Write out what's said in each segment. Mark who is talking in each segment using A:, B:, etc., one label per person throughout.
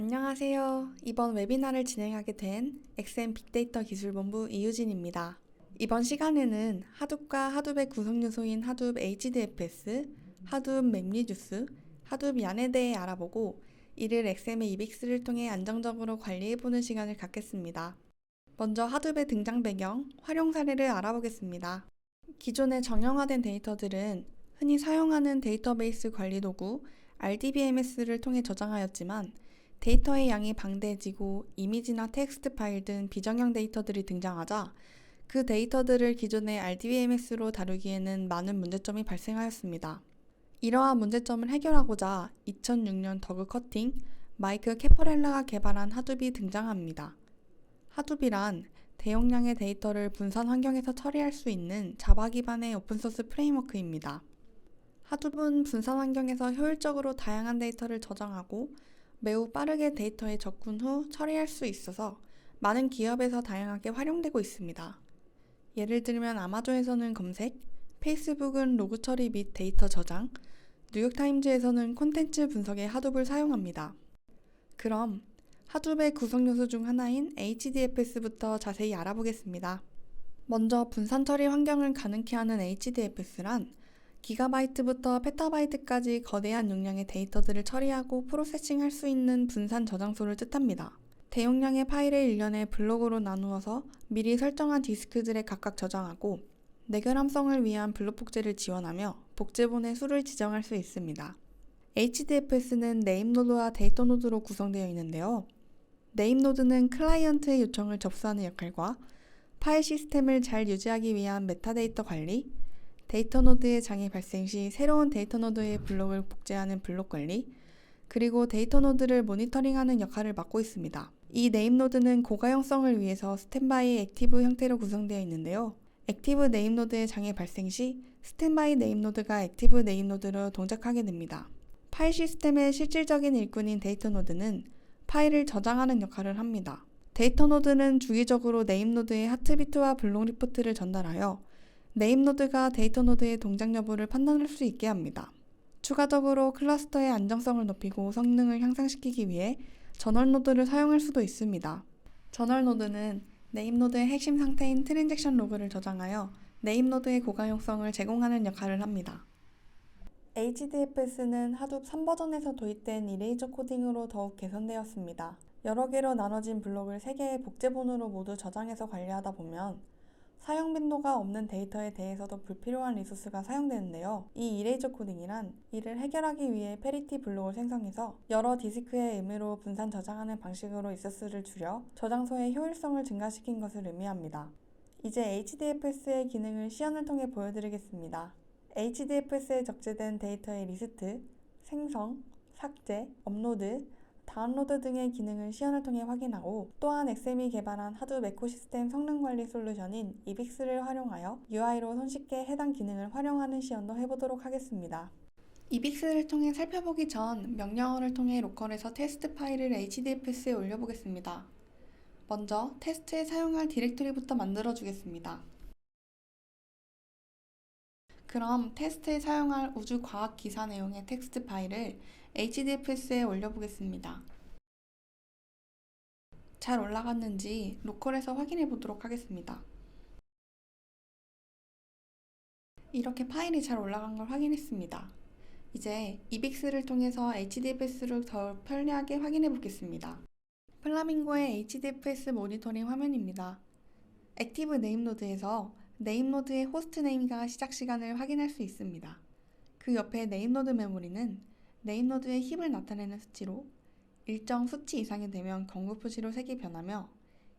A: 안녕하세요. 이번 웨비나를 진행하게 된 XM 빅데이터 기술본부 이유진입니다. 이번 시간에는 하둡과 하둡의 구성 요소인 하둡 HDFS, 하둡 맵리듀스, 하둡 얀에 대해 알아보고 이를 XM의 이빅스를 통해 안정적으로 관리해보는 시간을 갖겠습니다. 먼저 하둡의 등장 배경, 활용 사례를 알아보겠습니다. 기존의 정형화된 데이터들은 흔히 사용하는 데이터베이스 관리 도구 RDBMS를 통해 저장하였지만 데이터의 양이 방대해지고 이미지나 텍스트 파일 등 비정형 데이터들이 등장하자 그 데이터들을 기존의 RDBMS로 다루기에는 많은 문제점이 발생하였습니다. 이러한 문제점을 해결하고자 2006년 더그 커팅, 마이크 캐퍼렐라가 개발한 하둡이 등장합니다. 하둡이란 대용량의 데이터를 분산 환경에서 처리할 수 있는 자바 기반의 오픈소스 프레임워크입니다. 하둡은 분산 환경에서 효율적으로 다양한 데이터를 저장하고 매우 빠르게 데이터에 접근 후 처리할 수 있어서 많은 기업에서 다양하게 활용되고 있습니다. 예를 들면 아마존에서는 검색, 페이스북은 로그 처리 및 데이터 저장, 뉴욕타임즈에서는 콘텐츠 분석에 하둡을 사용합니다. 그럼 하둡의 구성 요소 중 하나인 HDFS부터 자세히 알아보겠습니다. 먼저 분산 처리 환경을 가능케 하는 HDFS란 기가바이트부터 페타바이트까지 거대한 용량의 데이터들을 처리하고 프로세싱할 수 있는 분산 저장소를 뜻합니다. 대용량의 파일을 일련의 블록으로 나누어서 미리 설정한 디스크들에 각각 저장하고 내결함성을 위한 블록 복제를 지원하며 복제본의 수를 지정할 수 있습니다. HDFS는 네임노드와 데이터노드로 구성되어 있는데요. 네임노드는 클라이언트의 요청을 접수하는 역할과 파일 시스템을 잘 유지하기 위한 메타데이터 관리, 데이터노드의 장애 발생 시 새로운 데이터노드의 블록을 복제하는 블록 관리, 그리고 데이터노드를 모니터링하는 역할을 맡고 있습니다. 이 네임노드는 고가용성을 위해서 스탠바이 액티브 형태로 구성되어 있는데요. 액티브 네임노드의 장애 발생 시 스탠바이 네임노드가 액티브 네임노드로 동작하게 됩니다. 파일 시스템의 실질적인 일꾼인 데이터노드는 파일을 저장하는 역할을 합니다. 데이터노드는 주기적으로 네임노드의 하트비트와 블록 리포트를 전달하여 네임노드가 데이터노드의 동작 여부를 판단할 수 있게 합니다. 추가적으로 클러스터의 안정성을 높이고 성능을 향상시키기 위해 저널노드를 사용할 수도 있습니다. 저널노드는 네임노드의 핵심 상태인 트랜잭션 로그를 저장하여 네임노드의 고가용성을 제공하는 역할을 합니다. HDFS는 하둡 3버전에서 도입된 이레이저 코딩으로 더욱 개선되었습니다. 여러 개로 나눠진 블록을 3개의 복제본으로 모두 저장해서 관리하다 보면 사용 빈도가 없는 데이터에 대해서도 불필요한 리소스가 사용되는데요. 이 이레이저 코딩이란 이를 해결하기 위해 페리티 블록을 생성해서 여러 디스크의 의미로 분산 저장하는 방식으로 리소스를 줄여 저장소의 효율성을 증가시킨 것을 의미합니다. 이제 HDFS의 기능을 시연을 통해 보여드리겠습니다. HDFS에 적재된 데이터의 리스트, 생성, 삭제, 업로드, 다운로드 등의 기능을 시연을 통해 확인하고 또한 XM이 개발한 하둡 에코시스템 성능관리 솔루션인 이빅스를 활용하여 UI로 손쉽게 해당 기능을 활용하는 시연도 해보도록 하겠습니다. 이빅스를 통해 살펴보기 전 명령어를 통해 로컬에서 테스트 파일을 HDFS에 올려보겠습니다. 먼저 테스트에 사용할 디렉토리부터 만들어주겠습니다. 그럼 테스트에 사용할 우주과학기사 내용의 텍스트 파일을 HDFS에 올려보겠습니다. 잘 올라갔는지 로컬에서 확인해 보도록 하겠습니다. 이렇게 파일이 잘 올라간 걸 확인했습니다. 이제 이빅스를 통해서 HDFS를 더 편리하게 확인해 보겠습니다. 플라밍고의 HDFS 모니터링 화면입니다. 액티브 네임노드에서 네임노드의 호스트 네임과 시작 시간을 확인할 수 있습니다. 그 옆에 네임노드 메모리는 네임노드의 힙을 나타내는 수치로 일정 수치 이상이 되면 경고 표시로 색이 변하며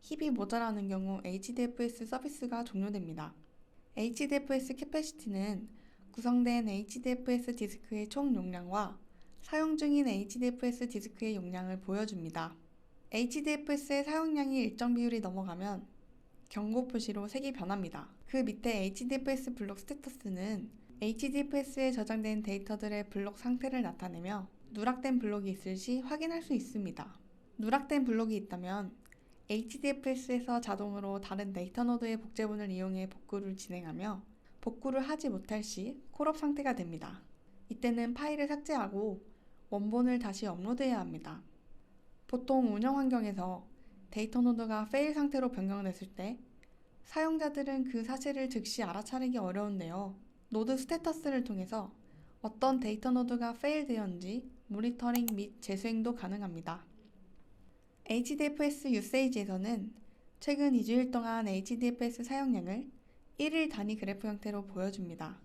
A: 힙이 모자라는 경우 HDFS 서비스가 종료됩니다. HDFS 캐패시티는 구성된 HDFS 디스크의 총 용량과 사용 중인 HDFS 디스크의 용량을 보여줍니다. HDFS의 사용량이 일정 비율이 넘어가면 경고 표시로 색이 변합니다. 그 밑에 HDFS 블록 스테터스는 HDFS에 저장된 데이터들의 블록 상태를 나타내며 누락된 블록이 있을 시 확인할 수 있습니다. 누락된 블록이 있다면 HDFS에서 자동으로 다른 데이터노드의 복제본을 이용해 복구를 진행하며 복구를 하지 못할 시 콜업 상태가 됩니다. 이때는 파일을 삭제하고 원본을 다시 업로드해야 합니다. 보통 운영 환경에서 데이터 노드가 페일 상태로 변경됐을 때 사용자들은 그 사실을 즉시 알아차리기 어려운데요. 노드 스테터스를 통해서 어떤 데이터 노드가 페일되었는지 모니터링 및 재수행도 가능합니다. HDFS 유세이지에서는 최근 2주일 동안 HDFS 사용량을 1일 단위 그래프 형태로 보여줍니다.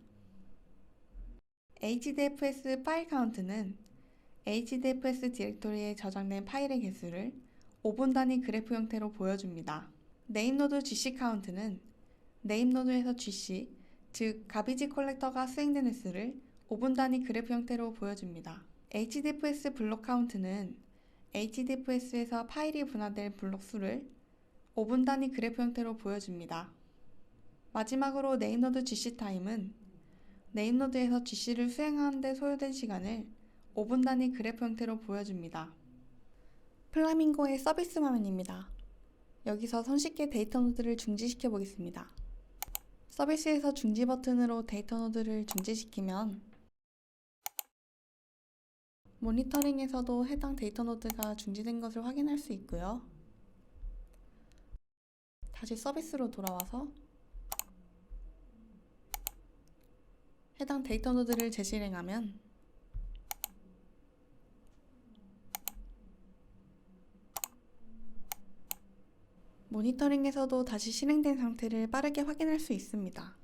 A: HDFS 파일 카운트는 HDFS 디렉토리에 저장된 파일의 개수를 5분 단위 그래프 형태로 보여줍니다. 네임노드 GC 카운트는 네임노드에서 GC, 즉 가비지 컬렉터가 수행된 횟수를 5분 단위 그래프 형태로 보여줍니다. HDFS 블록 카운트는 HDFS에서 파일이 분할될 블록 수를 5분 단위 그래프 형태로 보여줍니다. 마지막으로 네임노드 GC 타임은 네임노드에서 GC를 수행하는 데 소요된 시간을 5분 단위 그래프 형태로 보여줍니다. 플라밍고의 서비스 화면입니다. 여기서 손쉽게 데이터 노드를 중지시켜 보겠습니다. 서비스에서 중지 버튼으로 데이터 노드를 중지시키면 모니터링에서도 해당 데이터 노드가 중지된 것을 확인할 수 있고요. 다시 서비스로 돌아와서 해당 데이터 노드를 재실행하면 모니터링에서도 다시 실행된 상태를 빠르게 확인할 수 있습니다.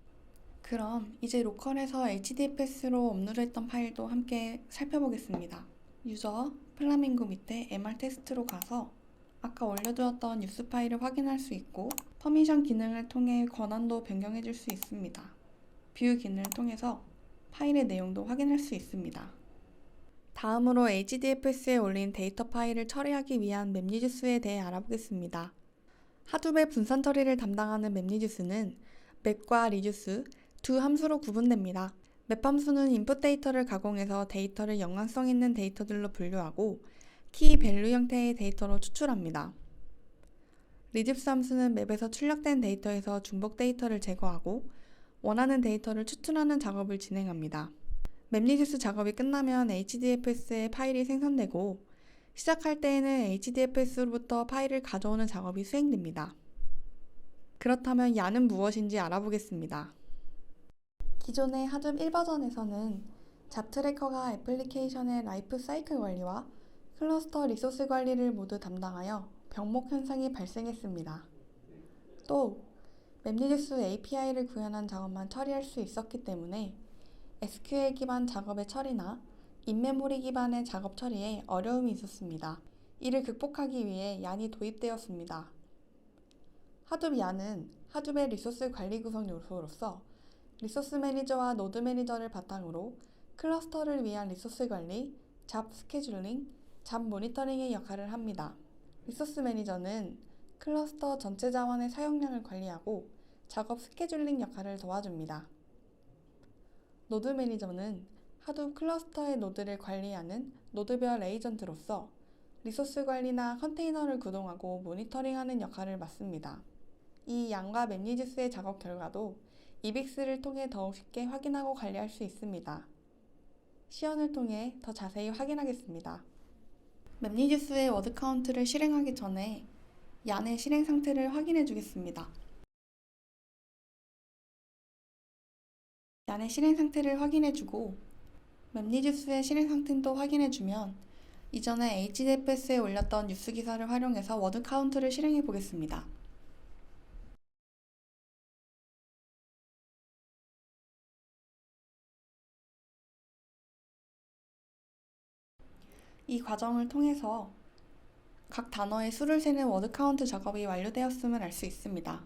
A: 그럼 이제 로컬에서 HDFS로 업로드했던 파일도 함께 살펴보겠습니다. 유저 플라밍고 밑에 MR 테스트로 가서 아까 올려두었던 뉴스 파일을 확인할 수 있고 퍼미션 기능을 통해 권한도 변경해 줄 수 있습니다. 뷰 기능을 통해서 파일의 내용도 확인할 수 있습니다. 다음으로 HDFS에 올린 데이터 파일을 처리하기 위한 맵리듀스에 대해 알아보겠습니다. 하둡의 분산 처리를 담당하는 맵리듀스는 맵과 리듀스 두 함수로 구분됩니다. 맵 함수는 인풋 데이터를 가공해서 데이터를 연관성 있는 데이터들로 분류하고 키 밸류 형태의 데이터로 추출합니다. 리듀스 함수는 맵에서 출력된 데이터에서 중복 데이터를 제거하고 원하는 데이터를 추출하는 작업을 진행합니다. 맵리듀스 작업이 끝나면 HDFS에 파일이 생성되고 시작할 때에는 HDFS로부터 파일을 가져오는 작업이 수행됩니다. 그렇다면 얀은 무엇인지 알아보겠습니다. 기존의 하둡 1버전에서는 잡 트래커가 애플리케이션의 라이프 사이클 관리와 클러스터 리소스 관리를 모두 담당하여 병목 현상이 발생했습니다. 또 맵리듀스 API를 구현한 작업만 처리할 수 있었기 때문에 SQL 기반 작업의 처리나 인메모리 기반의 작업 처리에 어려움이 있었습니다. 이를 극복하기 위해 얀이 도입되었습니다. 하둡 얀은 하둡의 리소스 관리 구성 요소로서 리소스 매니저와 노드 매니저를 바탕으로 클러스터를 위한 리소스 관리, 잡 스케줄링, 잡 모니터링의 역할을 합니다. 리소스 매니저는 클러스터 전체 자원의 사용량을 관리하고 작업 스케줄링 역할을 도와줍니다. 노드 매니저는 하둡 클러스터의 노드를 관리하는 노드별 에이전트로서 리소스 관리나 컨테이너를 구동하고 모니터링하는 역할을 맡습니다. 이 얀과 맵리듀스의 작업 결과도 이빅스를 통해 더욱 쉽게 확인하고 관리할 수 있습니다. 시연을 통해 더 자세히 확인하겠습니다. 맵리듀스의 워드 카운트를 실행하기 전에 얀의 실행 상태를 확인해 주겠습니다. 얀의 실행 상태를 확인해 주고 맵리듀스의 실행 상태도 확인해 주면 이전에 HDFS에 올렸던 뉴스 기사를 활용해서 워드 카운트를 실행해 보겠습니다. 이 과정을 통해서 각 단어의 수를 세는 워드 카운트 작업이 완료되었음을 알 수 있습니다.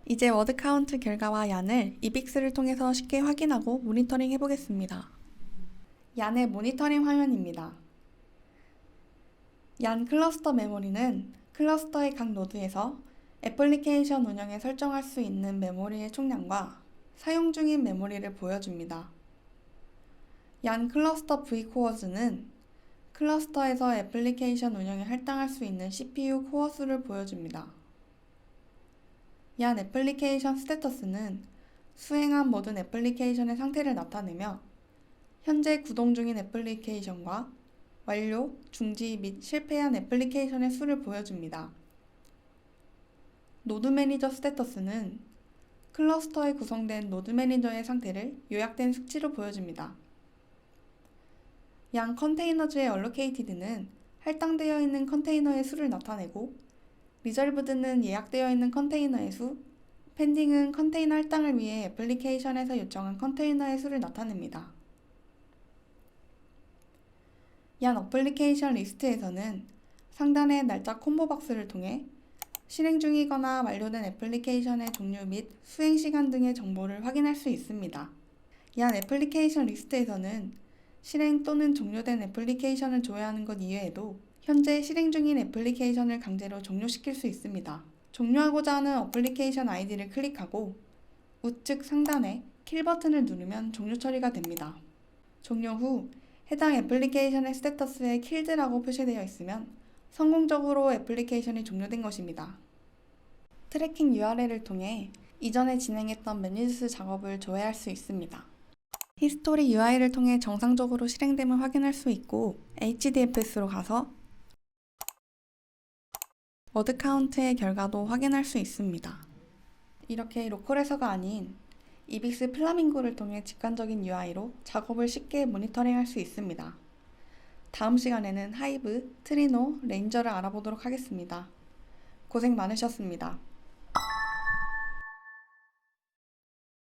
A: 이제 워드 카운트 결과와 얀을 이빅스를 통해서 쉽게 확인하고 모니터링 해보겠습니다. 얀의 모니터링 화면입니다. 얀 클러스터 메모리는 클러스터의 각 노드에서 애플리케이션 운영에 설정할 수 있는 메모리의 총량과 사용 중인 메모리를 보여줍니다. 얀 클러스터 V코어즈는 클러스터에서 애플리케이션 운영에 할당할 수 있는 CPU 코어 수를 보여줍니다. 얀 애플리케이션 스테터스는 수행한 모든 애플리케이션의 상태를 나타내며 현재 구동 중인 애플리케이션과 완료, 중지 및 실패한 애플리케이션의 수를 보여줍니다. 노드 매니저 스테터스는 클러스터에 구성된 노드 매니저의 상태를 요약된 수치로 보여줍니다. 양 컨테이너즈의 allocated는 할당되어 있는 컨테이너의 수를 나타내고 reserved는 예약되어 있는 컨테이너의 수, pending은 컨테이너 할당을 위해 애플리케이션에서 요청한 컨테이너의 수를 나타냅니다. 양 어플리케이션 리스트에서는 상단의 날짜 콤보 박스를 통해 실행 중이거나 완료된 애플리케이션의 종류 및 수행 시간 등의 정보를 확인할 수 있습니다. 양 애플리케이션 리스트에서는 실행 또는 종료된 애플리케이션을 조회하는 것 이외에도 현재 실행 중인 애플리케이션을 강제로 종료시킬 수 있습니다. 종료하고자 하는 어플리케이션 아이디를 클릭하고 우측 상단에 킬 버튼을 누르면 종료 처리가 됩니다. 종료 후 해당 애플리케이션의 스테터스에 킬드라고 표시되어 있으면 성공적으로 애플리케이션이 종료된 것입니다. 트래킹 URL을 통해 이전에 진행했던 매니지스 작업을 조회할 수 있습니다. 히스토리 UI를 통해 정상적으로 실행됨을 확인할 수 있고 HDFS로 가서 워드 카운트의 결과도 확인할 수 있습니다. 이렇게 로컬에서가 아닌 이빅스 플라밍고를 통해 직관적인 UI로 작업을 쉽게 모니터링할 수 있습니다. 다음 시간에는 하이브, 트리노, 레인저를 알아보도록 하겠습니다. 고생 많으셨습니다.